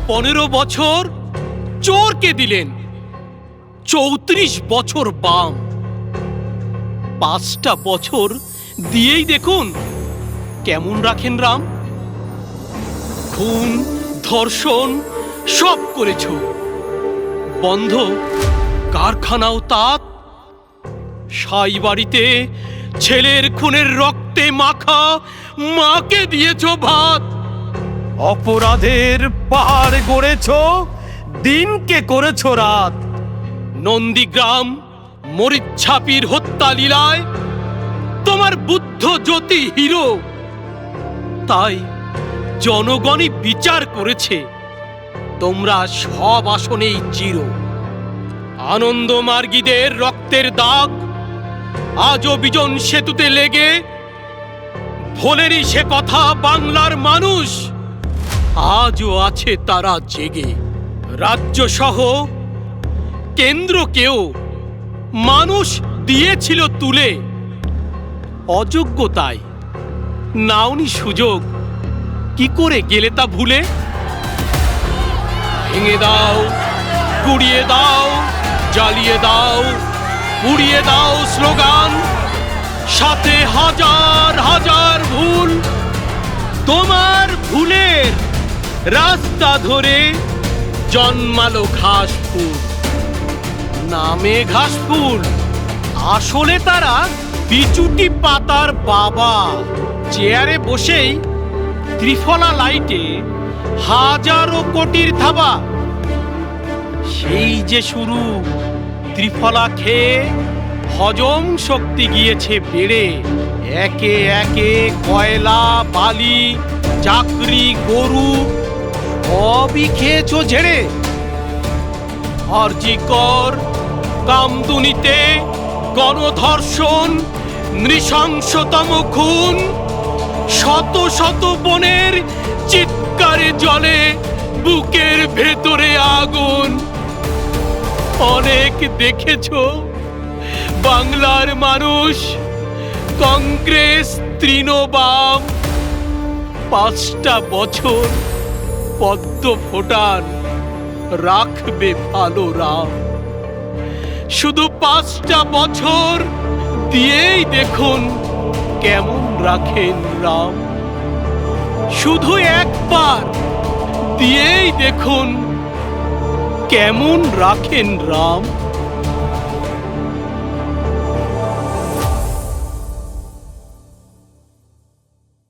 15 বছর চোরকে দিলেন, 34 বছর বাম। 5টা বছর দিয়েই দেখুন কেমন রাখেন রাম। খুন, ধর্ষণ সব করেছ, বন্ধ কারখানাও তাত। সাই বাড়িতে ছেলের খুনের রক্তে মাখা মাকে দিয়েছ ভাত। অপরাধের পাহাড় গড়েছ, দিনকে করেছ রাত। নন্দীগ্রাম মরিচ্ছাপির হত্যা লীলায় তোমার বুদ্ধ জ্যোতি হিরো। তাই জনগণই বিচার করেছে তোমরা সব আসনেই চির। আনন্দমার্গীদের রক্তের দাগ আজও বিজন সেতুতে লেগে, ভোলেনি সে কথা বাংলার মানুষ, আজও আছে তারা জেগে। রাজ্য সহ কেন্দ্রকেও মানুষ দিয়েছিল তুলে, অযোগ্যতায় নাওনি সুযোগ, কি করে গেলে তা ভুলে? ভেঙে দাও, গুড়িয়ে দাও, জ্বালিয়ে দাও, পুড়িয়ে দাও স্লোগান, সাথে হাজার হাজার ভুল। তোমার ভুলের রাস্তা ধরে জন্মালো ঘাসফুল। নামে ঘাসফুল, আসলে তারা বিচুটি পাতার বাবা। চেয়ারে বসেই ত্রিফলা লাইটে হাজারো কোটির থাবা। সেই যে শুরু, ত্রিফলা খেয়ে হজম শক্তি গিয়েছে বেড়ে। একে একে কয়লা, বালি, চাকরি, গরু সবই খেয়েছ ঝেড়ে। আরজিকর, কামদুনিতে গণধর্ষণ, নৃশংসতম খুন, শত শত বনের চিৎকারে জ্বলে বুকের ভেতরে আগুন। অনেক দেখেছ বাংলার মানুষ, কংগ্রেস, তৃণবাম। 5টা বছর পদ্ম ফোটান, রাখবে ভালো রাম। শুধু 5টা বছর দিয়েই দেখুন কেমন রাখেন রাম। শুধু একবার দিয়েই দেখুন কেমন রাখেন রাম।